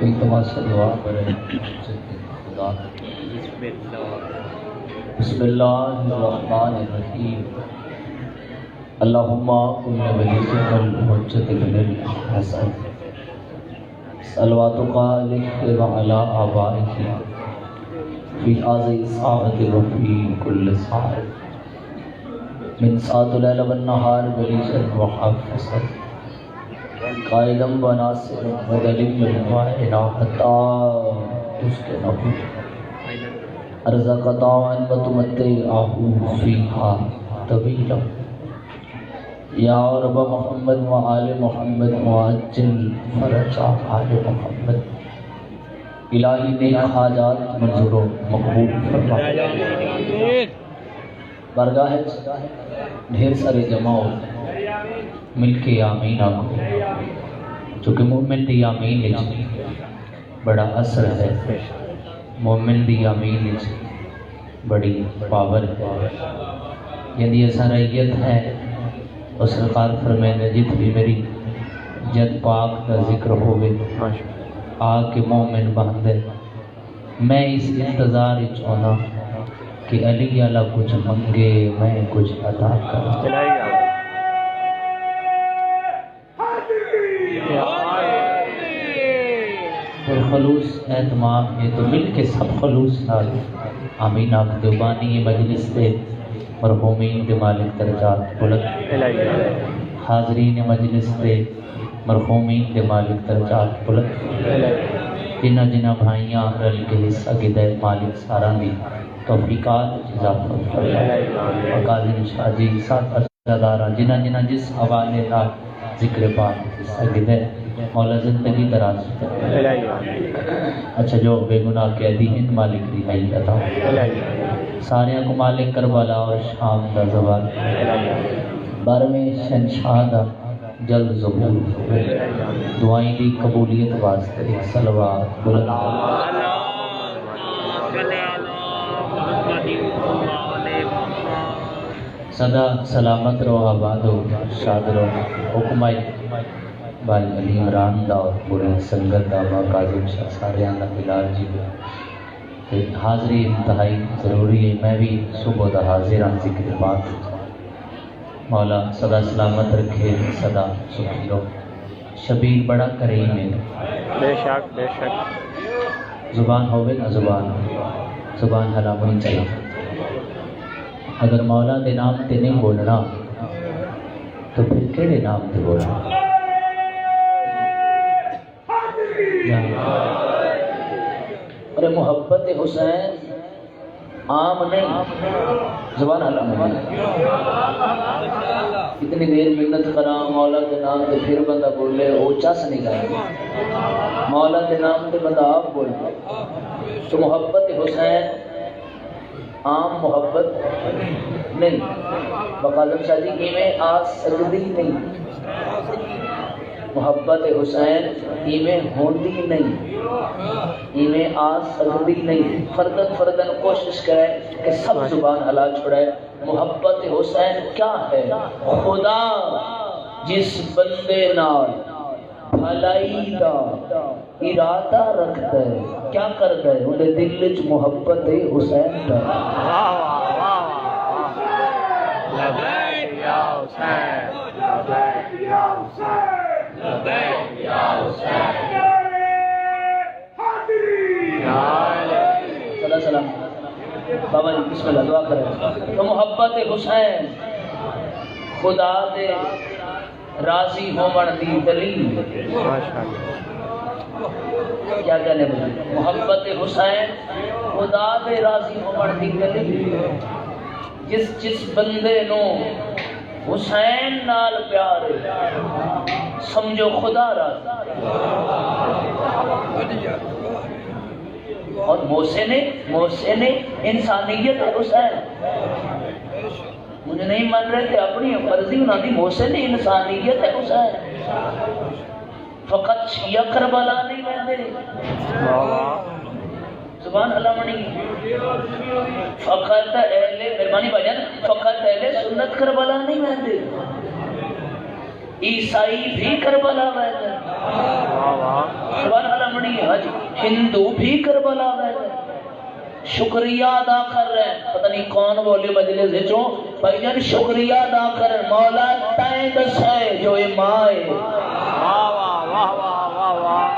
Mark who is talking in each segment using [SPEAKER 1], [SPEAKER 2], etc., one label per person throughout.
[SPEAKER 1] التماس دعا کریں بسم اللہ الرحمن الرحیم اللہم کن ولیک الحجۃ بن الحسن صلواتک علیہ وعلی آبائک فی هذه الساعة وفی کل ساعة من ساعة اللیل والنہار بلیسا وحافظا قائدا وناصرا ودلیلا وعینا حتی تسکنہ ارزق طاعا وتمتعه فیہا طویلا یا رب محمد وآل محمد وعجل فرج آل محمد الہی نیک حاجات منظور و مقبول فرما برگاہ ڈھیر سارے جمع ہو مل کے آمین آگو چونکہ مومن دی آمین بڑا اثر ہے، مومن دی آمین بڑی پاور ہے، یعنی ایسا ریت ہے اور سرکار فرمائے جت بھی میری جد پاک کا ذکر ہوئے آ کے مومن باندھے میں اس انتظار چاہنا کہ علی اللہ کچھ منگے میں کچھ عطا کروں اور خلوص اعتماد ہے تو مل کے سب خلوص نال آمین آخ دو بانی مجلس دے مرحومین دے مالک درجات بلند حاضرین مجلس دے مرحومین دے مالک درجات بلند جنہ جنہ بھائیاں رل کے حصہ گدے مالک سارا دی توفیقات اضافہ اور قاضی شاہ جی ساتھ اشتدارہ جنہ جنہ جس حوالے کا ذکر پاک حصہ گدے مولا زندگی دراز اچھا جو بے گناہ قیدی ہیں مالک دی حیل عطا سارے کو مالک کربلا اور شام دا زوال بارہویں شہنشاہ دا جلد ظہور دعائیں دی قبولیت واسطے صلوات بلند صدا سلامت رو آباد ہو شاد رو حکمائی بھائی علی عمران دا اور پورے سنگت دا با کاظم شاہ ساریان دا بلال جی حاضری انتہائی ضروری ہے، میں بھی صبح دا حاضران ذکر پاک مولا صدا سلامت رکھے صدا سکھی رو شبیر بڑا کریم ہے
[SPEAKER 2] بے شک بے شک
[SPEAKER 1] زبان ہوئے نہ زبان حلام نہیں چاہیے اگر مولا دے نام تے نہیں بولنا تو پھر کیڑے نام تے بولنا اور محبت حسین عام نہیں زبان حلام نہیں اتنی دیر منت کرا مولا کے نام تے پھر بندہ بولے وہ چس نہیں گئے مولا کے نام تے بندہ آپ بولے تو محبت حسین عام محبت نہیں بقالم شادی کی میں آج سجدی نہیں محبت حسین ایمیں ہوندی نہیں ایمیں آج سجدی نہیں فردن کوشش کرے کہ سب زبان حلال چھڑائے محبت حسین کیا ہے خدا جس بندے نال بھلائی دا ارادہ رکھتا ہے کیا کرتا ہے انہیں دل وچ محبت حسین دا
[SPEAKER 2] لبیک یا حسین لبیک یا حسین لبیک یا حسین
[SPEAKER 1] صلی سلام بابا جی بسم اللہ دعا کریں تو محبت حسین خدا دے راضی ہومن دی دلیل کیا کہنے بھائی محبت حسین خدا دے راضی ہومن دی دلیل جس بندے نو حسین نال پیار سمجھو خدا راضی اور محسن انسانیت ہے حسین مجھے نہیں مان رہے تھے اپنی مرضی انہوں نے محسن انسانیت ہے حسین فقط شیعہ کربلا نہیں مہندے زبان اللہ منی فقط اہل مہربانی بھائی جان فقط اہل سنت کربلا نہیں مہندے عیسائی بھی کربلا گئے تھے،
[SPEAKER 2] واہ واہ
[SPEAKER 1] سبحان اللہ بڑی حج، ہندو بھی کربلا گئے تھے، شکریہ ادا کر رہے ہیں، پتہ نہیں کون بولے مجلس وچوں بھائی جان شکریہ ادا کر رہے ہیں، مولا تائیں دس ہے جو اے ماں ہے،
[SPEAKER 2] واہ واہ واہ واہ واہ واہ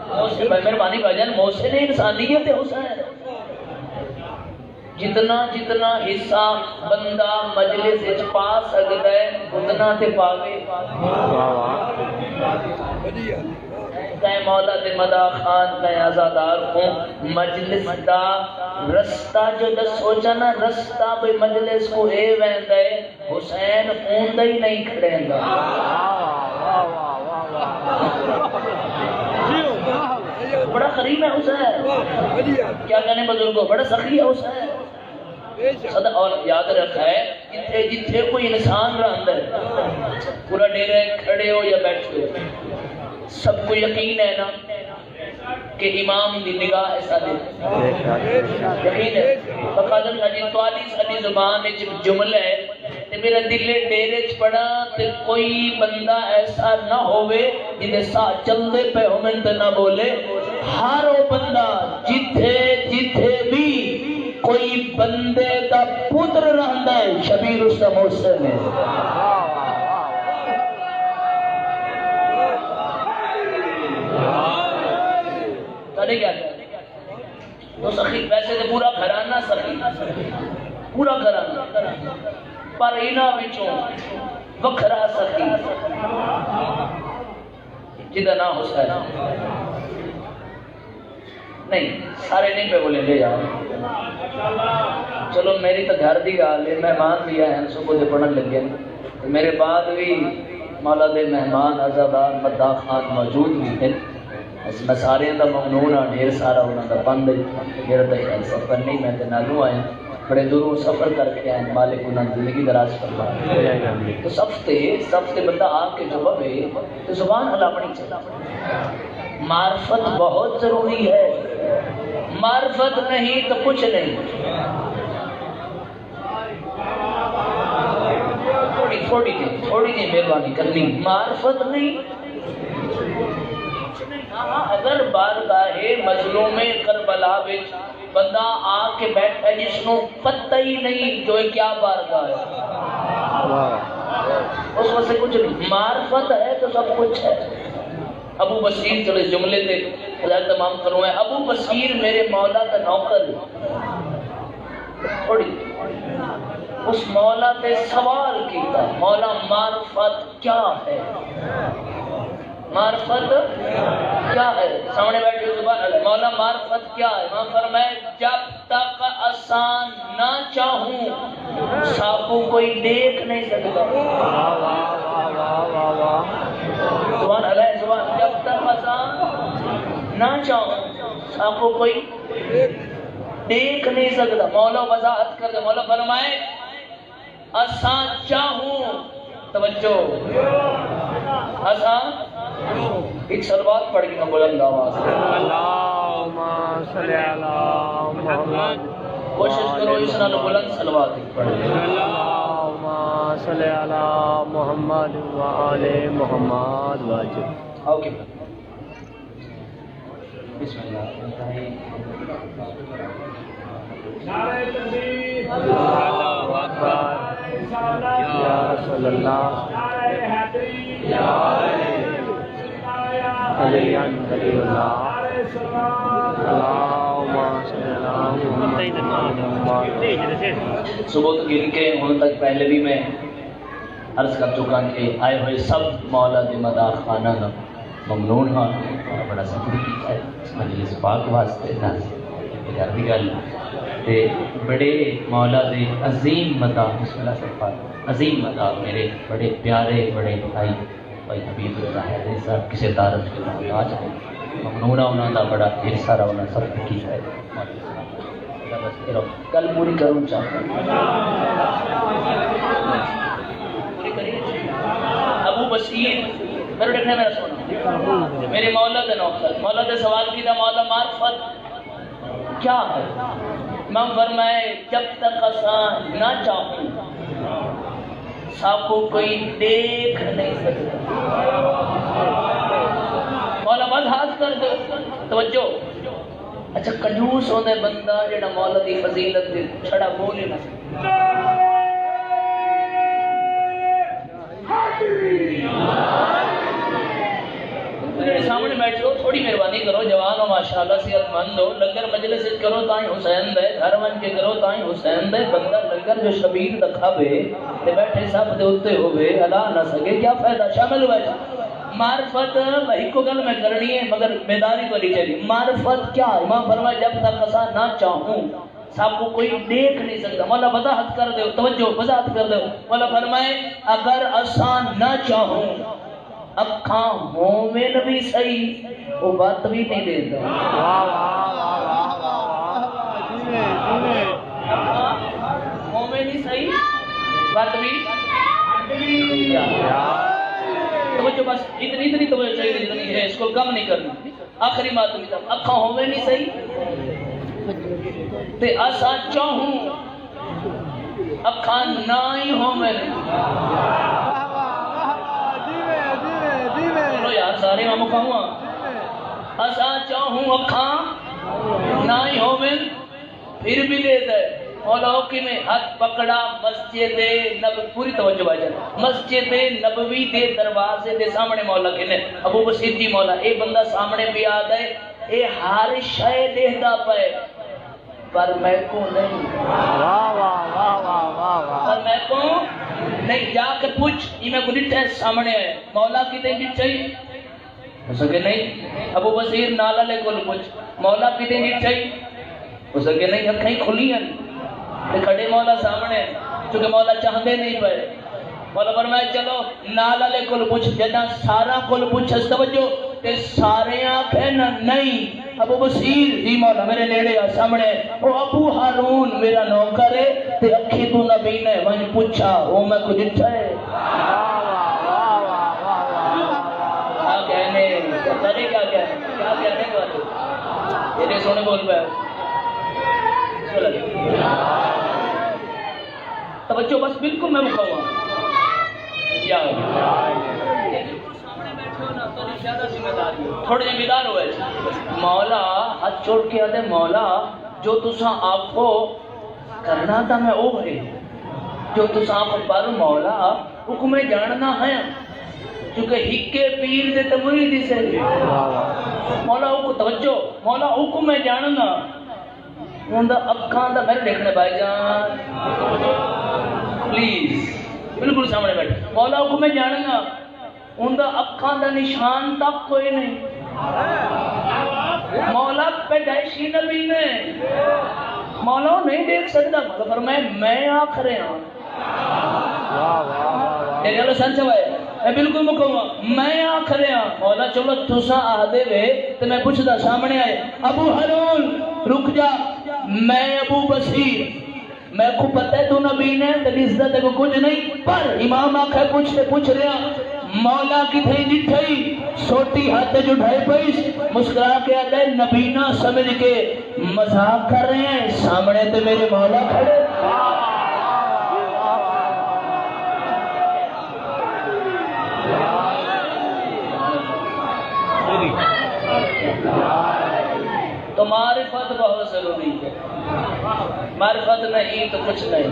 [SPEAKER 1] محسن بھائی مہربانی بھائی جان، محسن انسانیت ہے حسین، جتنا جتنا حصہ بندہ مجلس وچ پا سکدا ہے اتنا تے پاوے، کہیں مولا دے مدا خان کہیں آزادار ہوں مجلس دا رستہ جو دا سوچا نا رستہ بھئی مجلس کو اے ویندہ ہے حسین اوندہ ہی نہیں کھڑیں گا، بڑا قریب ہے حسین، کیا کہنے بزرگوں بڑا سخی ہے حسین، صدا اور یاد رکھا ہے جتھے کوئی انسان رہندا ہے پورا ڈیرے کھڑے ہو یا بیٹھے ہو سب کو یقین ہے نا کہ امام دی نگاہ ایسا دے یقین ہے فقادر حجی 44 علی زبان میں جملہ ہے تے میرا دل ڈیرے چ پڑا تے کوئی بندہ ایسا نہ ہوئے جنہیں سا چلدے پہ ہمیں تے نہ بولے، ہر وہ بندہ جتھے جتھے بھی کوئی بندے دا پتر رہندا ہے شبیر اس کا محسن ہے، تانے کیا تو سخی ویسے تو پورا گھرانہ سخی پورا گھرانہ پر اینا وچوں وکھرا سخی جدا نام حسین نہیں سارے نہیں پہ بولیں لے جاؤ چلو میری تو گھر دی گال ہے مہمان بھی آئے ہیں صبح دے پڑھن لگے میرے بعد بھی مولا دے مہمان عزادار مداح خان موجود بھی ہیں میں سارے دا ممنون ہاں ڈھیر سارا انہوں دا بند ہے میرا دا خیال سفر نہیں میں تے نالوں آئے بڑے دوروں سفر کر کے آئے مالک انہوں زندگی دراز فرمائے تو سب سے بندہ آپ کے جو بے تو زبان علامنی چاہیے، معرفت بہت ضروری ہے، معرفت نہیں تو کچھ نہیں، تھوڑی جی مہربانی کرنی، معرفت نہیں اگر بارگاہ مظلوم کربلا وچ بندہ آ کے بیٹھا جس نو پتہ ہی نہیں جو کیا بارگاہ ہے اس میں سے کچھ نہیں، معرفت ہے تو سب کچھ ہے۔ ابو بصیر چلو اس جملے تے ہدایت تمام کروں ہے، ابو بصیر میرے مولا کا نوکر تھوڑی اس مولا تے سوال کیتا مولا معرفت کیا ہے، معرفت کیا ہے، سامنے بیٹھے زبان اللہ مولا معرفت کیا ہے، ماں فرمائے جب تک آسان نہ چاہوں ساپو کوئی دیکھ نہیں سکتا، زبان اللہ زبان جب تک آسان نہ چاہوں ساپو کوئی دیکھ نہیں سکتا، مولا وضاحت کر دے مولا فرمائے آسان چاہوں توجہ آسان ایک سلوات پڑھ گی بلند آواز
[SPEAKER 2] اللہم صلی علی محمد
[SPEAKER 1] کوشش کرو اس نال بلند سلوات پڑھ
[SPEAKER 2] اللہم صلی علی محمد وآل محمد واجب
[SPEAKER 1] اوکے بسم اللہ
[SPEAKER 3] نعرہ تکبیر
[SPEAKER 2] اللہ اکبر یا رسول اللہ
[SPEAKER 3] نعرہ حیدری
[SPEAKER 2] یا علی علی اللہ
[SPEAKER 3] نعرہ سلام
[SPEAKER 2] اللہم صلی علی محمد
[SPEAKER 1] صبح تو گر کے ہوں تک پہلے بھی میں عرض کر چکا کہ آئے ہوئے سب مولا دی مداح خانہ کا ممنون ہاں بڑا سفر کیا ہے مجلس پاک واسطے نہ گھر دی گل تے بڑے مولا دے عظیم مداح بسم اللہ سے پاک عظیم مداح میرے بڑے پیارے بڑے بھائی حبیب الظاہر صاحب کسی دارت کے محتاج ہے ممنون انہوں دا بڑا ڈھیر سارا انہوں نے سفر کیا ہے کل پوری کروں چاہتا ہوں ابو بصیر میرے دیکھنے میرا سونا میرے مولا دے نوکر مولا دے سوال کی دا مولا معرفت کیا ہے، امام فرمائے جب تک آسان نہ چاہوں سب کو کوئی دیکھ نہیں سکتا. مولا بس ہاتھ کر دو توجہ. اچھا کنجوس ہونے بندہ جڑا مولا دی فضیلت دے چھڑا بولے نہ سامنے بیٹھو تھوڑی مہربانی کرو جوان ہو ماشاءاللہ صحت مند ہو لنگر مجلس کرو تائیں حسین دے گھر ون کے کرو تائیں حسین دے بندہ لنگر جو شبیر دکھاوے تے بیٹھے سب دے اوتے ہوے الا نہ سکے کیا فائدہ شامل ہوئے. معرفت بھائی کو گل میں کرنی ہے مگر بیداری کو نہیں چاہیے. معرفت کیا امام فرمائے جب تک اسا نہ چاہوں سب کو کوئی دیکھ نہیں سکتا. مولا وضاحت کر دو توجہ وضاحت کر دو. مولا فرمائے اگر اسا نہ چاہوں اکھاں مومن بھی صحیح وہ بات بھی نہیں دیتا. مومن بھی صحیح بات بھی توجہ بس اتنی توجہ چاہیے اتنی ہے اس کو کم نہیں کرنا. آخری بات اکھاں ہوئے نہیں صحیح تے اسا چاہوں اکھاں نہ ہی ہوئے چلو یار سارے میں مکھاؤں اسا چاہوں اکھاں نہ ہی ہوئے پھر بھی لے دے. مولا کی میں ہاتھ پکڑا مسجد نبوی پوری توجہ باجا مسجد نبوی دے دروازے دے سامنے مولا کے نے ابو بصیر جی مولا اے بندہ سامنے بھی آ گئے اے ہر شے دیکھدا پے پر میں کو نہیں. پر میں کو نہیں جا کے پوچھ یہ میں کو ڈٹھے سامنے ہے مولا کی تے ڈٹھے ہو سکے نہیں. ابو بصیر نالا لے کول پوچھ مولا کی تے ڈٹھے ہو سکے نہیں. اکھیں کھلی ہیں کھڑے مولا سامنے چونکہ مولا چاہتے نہیں پے. مولا فرمائے چلو نالا لے کول پوچھ جنا سارا کول پوچھ توجہ تے سارے آنکھیں نہ نہیں. ابو بصیر جی مولا میرے نیڑے آ سامنے او ابو ہارون میرا نوکر ہے تے اکھی تو نبی نے ون پوچھا او میں کو ڈٹھا ہے. کیا کہنے کرے کیا کہنے کو تیرے سونے بول پہ توجہ بس بالکل میں مکھاؤں تھوڑے جی بیدار ہوئے مولا ہاتھ چھوڑ کے آدھے مولا جو تساں آنکھو کرنا تھا میں او ہے جو تساں آنکھو پر مولا حکم جاننا ہے کیونکہ ہکے پیر دے تمری دی سے مولا کو توجہ مولا حکم جاننا اندھا اکھاں دا میرے دیکھنے بھائی جان پلیز بالکل سامنے بیٹھے مولا کو میں جاننا اندھا اکھاں دا نشان تک کوئی نہیں. مولا پیدائشی نبی نے مولا نہیں دیکھ سکتا. مولا فرمائے میں آخرے ہوں تیرے اللہ سن چوائے میں بالکل مکہوں میں آخرے ہوں. مولا چلو تسا آدھے وے تو میں پوچھتا سامنے آئے ابو ہارون رک جا میں ابو بصیر میں کو پتہ ہے تو نبی نے تیری عزت کو کچھ نہیں پر امام آنکھیں پوچھ رہا مولا کی تھی ڈٹھئی سوٹی ہاتھ جو ڈھائی پیس مسکرا کے آتا ہے نبی نہ سمجھ کے مذاق کر رہے ہیں سامنے تے میرے مولا کھڑے. تو معرفت بہت ضروری ہے. معرفت نہیں تو کچھ نہیں.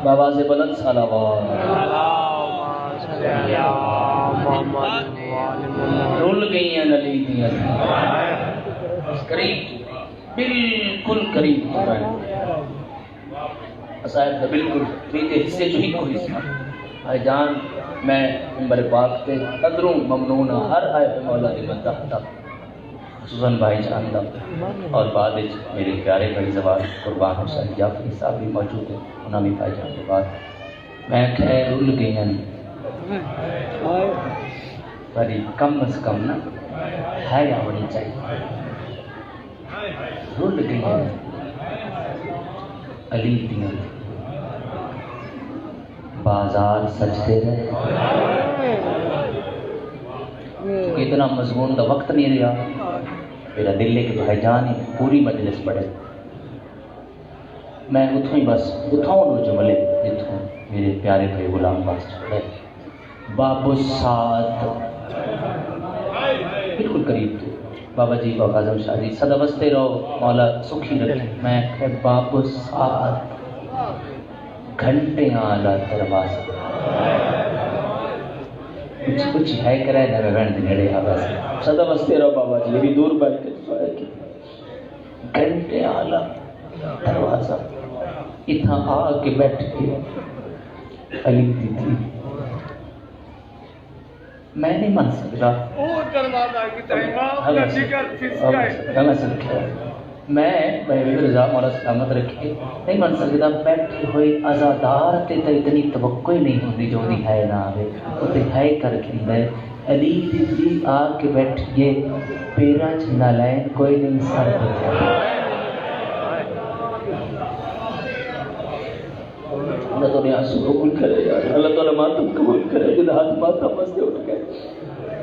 [SPEAKER 1] بابا سے بلند صلوات رول گئی ہیں نلی دیا قریب بالکل قریب صاحب تھا بالکل میرے حصے جو ہی کوئی حصہ بھائی جان میں ممبر پاک پہ قدروں ممنون ہر آئے پہ مولا دی بندہ تھا خصوصاً بھائی جان دا اور بعد میرے پیارے بھائی زوال قربان حسین جعفری صاحب بھی موجود ہیں انہوں نے بھائی جان کے بعد میں خیر رول گئی ہیں بڑی کم از کم نا ہے یا ہونی چاہیے رول گئی ہیں علی دیاں بازار سجتے رہے، کیونکہ اتنا مضمون کا وقت نہیں رہا، میرا دل ہے کہ بھائی جان ہی پوری مجلس پڑھے، میں اتوں ہی بس اٹھاؤں وہ جملے جتوں میرے پیارے بھائی غلام واسطے پڑھے۔ باب السعد، بالکل قریب تھے بابا جی، بابا اعظم شاہ جی، سدا بستے رہو مولا سکھی رکھے، میں کہ باب السعد گھنٹے آلہ دروازہ کچھ ہے کرائے نہ میں بہن دنیڑے بس سدا بستے رہو بابا جی، بھی دور بیٹھ کے سوائے کی گھنٹے آلہ دروازہ اتنا آ کے بیٹھ کے علی دی تھی، میں نہیں مان سکتا، میں رضا مولا سلامت رکھے نہیں مان سکتا، بیٹھے ہوئے آزادار تے تو اتنی توقع ہی نہیں ہوتی جو نہیں ہے نہ آئے وہ تو ہے کر کے علی دی آ کے بیٹھیے پیرا چنا لائن کوئی نہیں سر اللہ تعالیٰ آنسو قبول کرے یار، اللہ تعالیٰ ماتم قبول کرے، جن ہاتھ ماتم مستے اٹھ گئے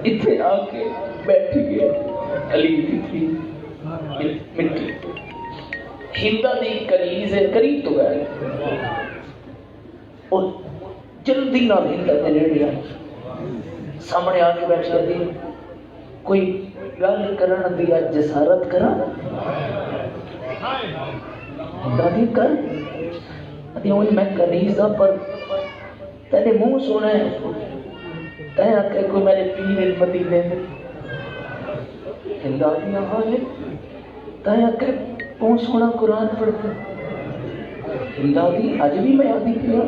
[SPEAKER 1] اتنے آ کے بیٹھ گئے علی دی تھی مٹی ہندہ دی کنیز قریب تو گئے اور جلدی نال ہندہ دے نیڑے آئے، سامنے آ کے بیٹھ جاتی، کوئی گل کرن دی جسارت کرا دادی کر وہی میں کنیز پر تیرے منہ سونا ہے، تیرے آکے کوئی میرے پیر مدینے میں ہندادیاں آئے، تیرے آکے منہ سونا قرآن پڑھتے، ہندادی آج بھی میں آدھی پیا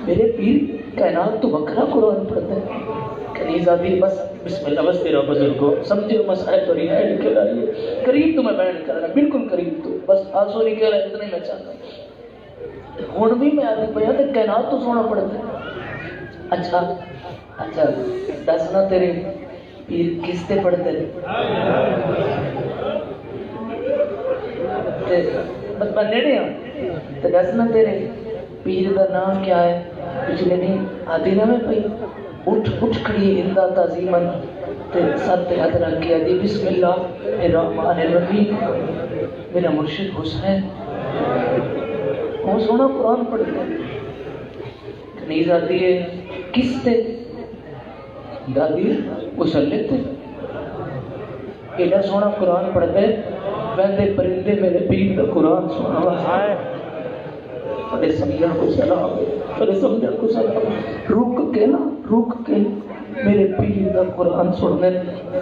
[SPEAKER 1] میرے پیر کائنات تو بکرا قرآن پڑھتے ہیں، کنیز آدھی بس بسم اللہ بس تیرا بزرگو سمجھے مسائل تو رہا ہے لکھے رہی قریب تو میں بیان کرنا بالکل قریب تو بس آنسو نکل ہے اتنا ہی میں چاہتا ہوں، ہوں بھی میں آدھی پیا تو کائنات تو سونا پڑتا ہے، اچھا دسنا تیرے پیر کس تے پڑھتے بس میں نیڑے ہوں تو دسنا تیرے پیر کا نام کیا ہے، پچھلے نہیں آدھی نہ میں پئی اٹھ کھڑی ہندا تعظیمن تے سر تے ہاتھ رکھ کے آدھی بسم اللہ الرحمن الرحیم میرا مرشد حسین وہ سونا قرآن پڑھتا ہے، کنیز آتی ہے کس تے دادی مسلط تھے ایڈا سونا قرآن پڑھتا ہے، ویندے پرندے میرے پیر کا قرآن سونا ہوا ہے، بڑے سمجھن کو سلام، بڑے سمجھن کو سلام، رک کے میرے پیر کا قرآن سننے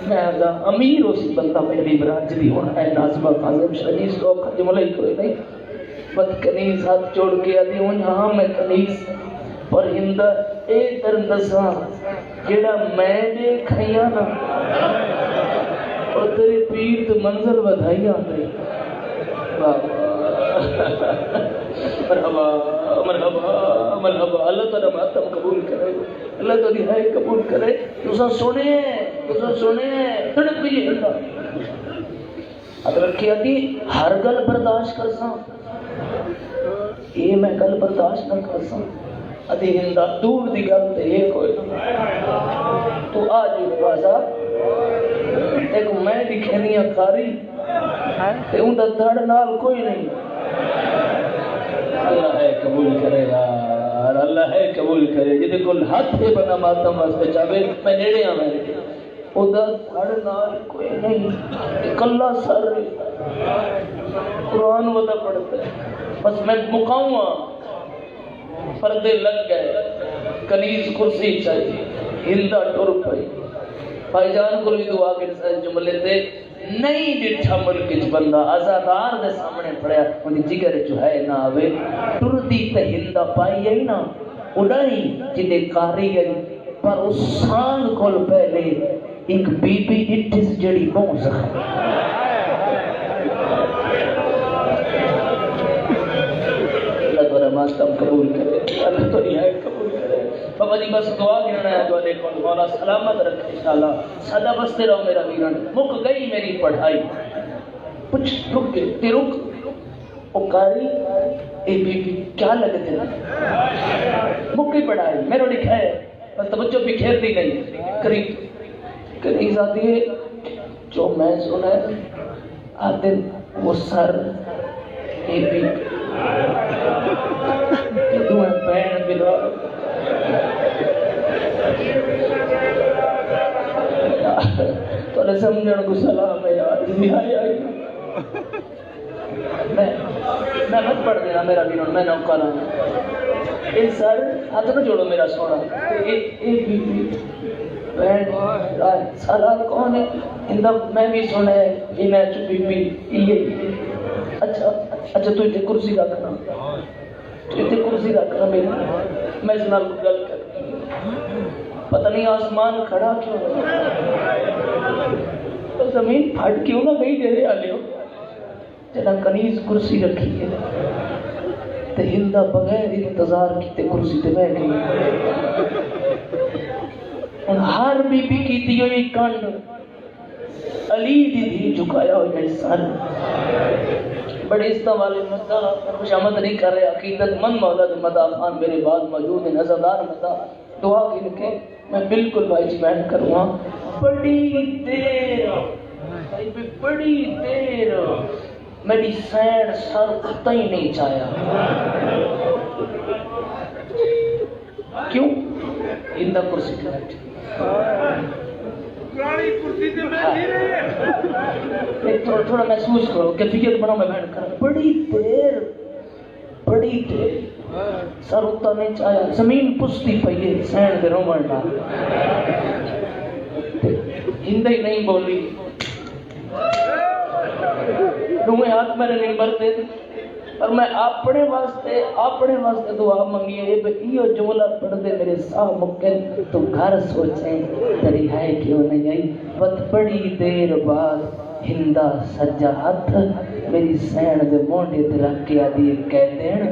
[SPEAKER 1] میں آگا امیر ہو سی بندہ میری برانجری ہونا ہے ناظمہ قاظم شریف تو جملہ ہی کوئی نہیں، بس کنیز ہاتھ جوڑ کے آدھی ہوں یہاں میں کنیز اور ہندہ اے درندساں جیڑا میں دے کھائیاں نا اور تیرے پیر تو منزل ودھائیاں دے مرحبا مرحبا مرحبا، اللہ تعالیٰ ماتم قبول کرے، اللہ تعالیٰ ہائے قبول کرے، تسا سنے تڑپ بھی ہندہ اب رکھی آتی ہر گل برداشت کر ساں یہ میں گل برداشت نہ کر ساں ادھی ہندہ دور دی گل تے یہ کوئی تو آج بازار ایک میں دکھینیاں کاری تے ان دا دھڑ نال کوئی نہیں، اللہ ہے قبول کرے یار، اللہ ہے قبول کرے، جدے کل ہاتھ ہے بنا ماتم واسطے چاہے میں نیڑے آ میں ادھر دھڑ نال کوئی نہیں، کلا سر قرآن ودا پڑھتا ہے، بس میں مقاوم پردے لگ گئے، کنیز کرسی چاہیے، ہندہ ٹر پئی، بھائی جان کو بھی دعا کے جملے تے نہیں ڈٹھا ملک چ بندہ آزادار دے سامنے پڑیا ان جگر جو ہے نہ آوے ٹردی تے ہندہ پائی ہے نا اڑائی جدے کاریگری پر اس سانگ کول پہلے ایک بی بی ڈٹھس جڑی بہت زخم اللہ تعالیٰ ماتم قبول کرے، اللہ تو رعایت قبول کرے، بابا جی بس دعا کرنا ہے دعا دیکھو مولا سلامت رکھے انشاءاللہ، سادہ بستے رہو میرا ویران، مک گئی میری پڑھائی، پچھ رک گئے تے رک او کاری اے بی کیا لگتے ہیں مکی پڑھائی میرے لکھا ہے بس توجہ بھی کھیرتی نہیں قریب قریب آتی ہے جو میں سنا ہے آتے وہ سر اے بی تمہیں پہن بلا تو نے سمجھنے کو سلام ہے یار نہائی آئی میں مت پڑھ دینا میرا بھی میں نوکر ہوں اے سر ہاتھ نہ جوڑو میرا سونا اے بی بہن سالار کون ہے اندہ میں بھی سنا ہے انہیں چپی بی یہ اچھا تو اتنے کرسی رکھنا تو اتنے کرسی رکھنا میں اس نال گل کر پتہ نہیں آسمان کھڑا کیوں تو زمین پھٹ کیوں نہ گئی دے رہے آلے ہو جنا کنیز کرسی رکھی ہے تے ہندہ بغیر انتظار کیتے کرسی تے بیٹھ گئی اور ہر بی بی کیتی ہوئی کنڈ علی دی دھی جھکایا ہوئی میرے سر بڑے استعمال مدہ خوشامد نہیں کر رہے عقیدت من مولد مدہ خان میرے بعد موجود ہیں نظردار مدہ دعا کی لکھے میں بالکل بھائی جی بہن کروں ہاں بڑی دیر میری سین سر اتا ہی نہیں چاہیا کیوں اندہ کرسی کے بیٹھے تھوڑا محسوس کرو کیفیت بناؤ میں بہن کر بڑی دیر سر اتا نہیں چاہیا زمین پستی پئیے سین دے رو مرنا ہندی نہیں بولی روئے ہاتھ میرے نمبر دے اور میں اپنے واسطے دعا منگی ہے یہ جملہ پڑھ دے میرے ساہ مکن تو گھر سوچیں تری ہے کیوں نہیں آئی بت بڑی دیر بعد ہندہ سجا ہاتھ میری سین دے مونڈے تے رکھ کے آدھی کہہ دین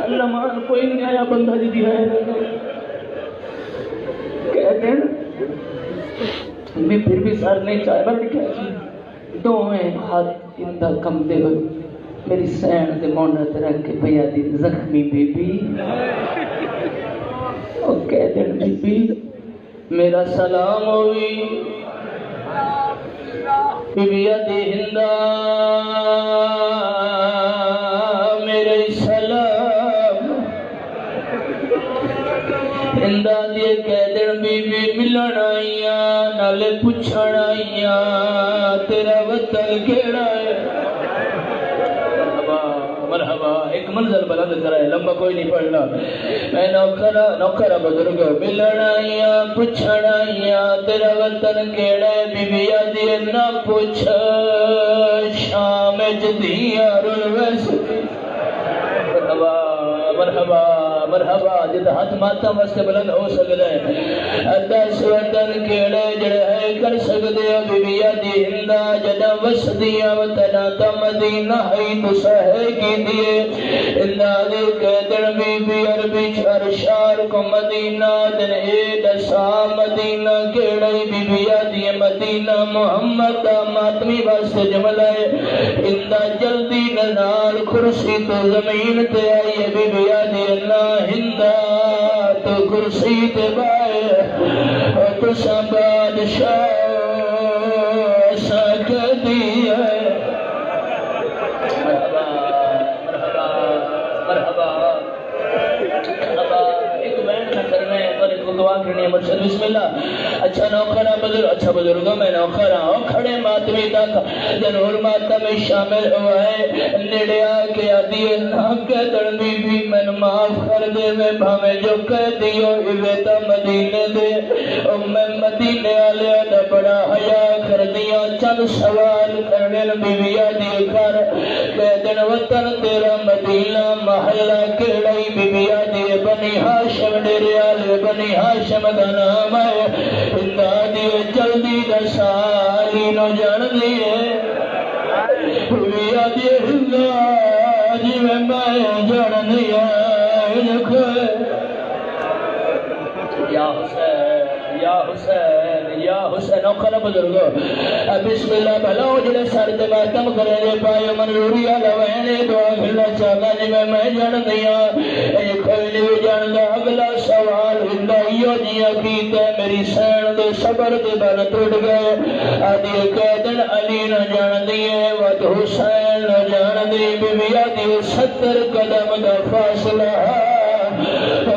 [SPEAKER 1] اللہ مان کوئی نہیں آیا بندہ جی دی ہے کہتے ہیں بھی پھر بھی سر نہیں چاہے میں کہا جی دوئیں ہاتھ اندہ کم دے ہوئے میری سین دے مونڈا تے رکھ کے پیا دی زخمی بی بی اور کہتے ہیں بی بی میرا سلام ہوئی بی بی دی ہندہ میرے سلام ہندہ دیے کہہ دن بی بی ملن آئیاں نالے پچھن آئیاں تیرا وطن کیڑا ہے مرحبا ایک منزل بلند کرائے لمبا کوئی نہیں پڑھنا میں نوکرہ بزرگ ملن آئیاں پچھن آئیاں تیرا وطن کیڑا ہے بی بی آدھی نہ پوچھ شام جدیاں رول ویس مرحبا جد ہاتھ ماتا واسطے بلند ہو سکتا ہے دس وطن کیڑے جڑے ہے کر سکتے ہو بی بی دی ہندہ جدہ وسدیاں وطنہ تا مدینہ ہے تو سہے کی دیئے ہندہ دے کہتن بی بی عربی چار شار کو مدینہ دن اید سا مدینہ کیڑے بی بی دی مدینہ محمد دا ماتمی واسطے جملہ ہے ہندہ جلدی نزال کرسی تو زمین تے آئی بی بی دی اللہ ہندہ تو کرسی تے بائے تو سب بادشاہ سکتی ہے مرحبا ایک بینڈ نہ کرنے اور ایک دعا کرنی ہے مرشد بسم اللہ اچھا نوکرہ بزرگوں میں نوکرہ ہو کھڑے ماتمی تک ضرور ماتم شامل ہوا ہے نیڑے آکے آدھی نہ کہہ دڑمی بھی من معاف کر دے میں بھامے جو کہہ دیو ایویتا مدینے دے میں مدینے آلے دا بڑا حیاء کر دیا چند سوال کرنے بی بی آدھی کر کہہ دن وطن تیرا مدینہ محلہ کیڑائی بی بی آدھی بنی ہاشم ڈیرے آلے بنی ہاشم دا نام ہے اندہ دی جلدی دا سالی نو جان دیئے بی آدھی ہندہ جی میں جان دیئے یا حسین یا حسین یا حسین اوکھا بزرگو بسم اللہ بھلا جڑے سر تے ماتم کرے دے پائے منظوری والا وینے دعا کھلا چاہتا جی میں جان دیا اے کوئی نہیں جان دا اگلا سوال ہندا ایو جی کیتے میری سین دے صبر دے بن ٹوٹ گئے آدھی قیدن علی نہ جان دیے ود حسین نہ جان دی بی بی آدھی 70 قدم دا فاصلہ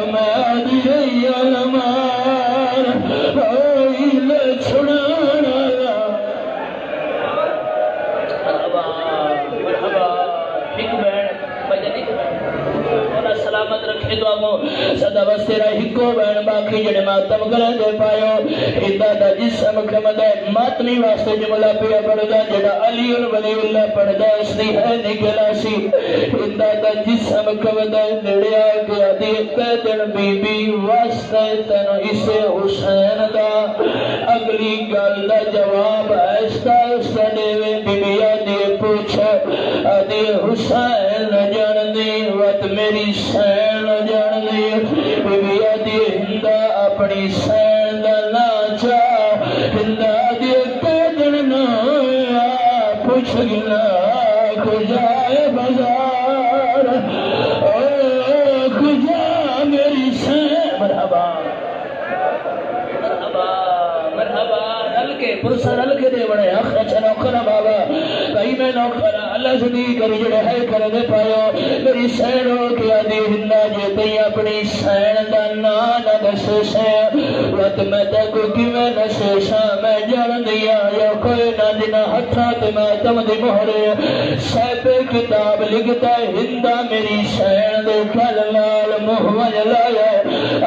[SPEAKER 1] میں آدھی علمان آئیل چھڑانا مرحبا ایک بین بجن ایک بین مولا سلامت رکھے دعا صدا بس تیرا ہکو بین باقی جڑے ماتم کرے دے پایو ادا دا جسم کمدے ماتمی واسطے جملہ پیا پڑھدا جڑا علی ولی اللہ پڑھدا اس دی ہے نکلا سی ادا دا جسم کمدے نڑیا گیا دی قیدن بی بی واسطے تن اسے حسین دا اگلی گل دا جواب ایستا ایستا دیوے بی بی آدھی پوچھا آدھی حسین جان دی وقت میری سین جان دی بی بی آدھی ہندہ اپنی سین دا ناچا ہندہ آدھی قیدن نا پوچھ گنا کجائے بازار کجا میری سین مرحبا مرحبا مرحبا رل کے پرسا رل کے دے بڑے اچھا نوکرہ بابا کئی میں نوکرہ اللہ سدی کری جڑے ہے کر دے پایو میری سین ہو کیا دی ہندہ جیتی اپنی سین دا نانا دسے سے وقت میں تکو کی میں نسے سا میں جان دیا یا کوئی نہ دینا ہتھا تے میں تم دی مہرے سیپ کتاب لکھتا ہے ہندہ میری سین دے کھل لال محمد لایا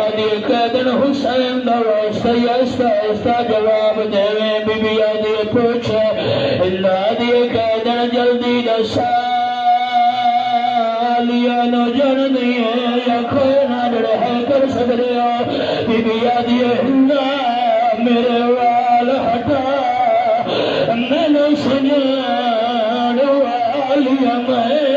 [SPEAKER 1] آدھی قیدن حسین دا واسطہ یستا استا جواب دیوے بی بی آدھی پوچھا اللہ آدھی قیدن جلدی دسا لیا نو جان دیئے یا کوئی نہ جڑے ہے کر سکرے ہو بی بی آدھی اللہ میرے وال ہٹا میں نے سنان والیا میں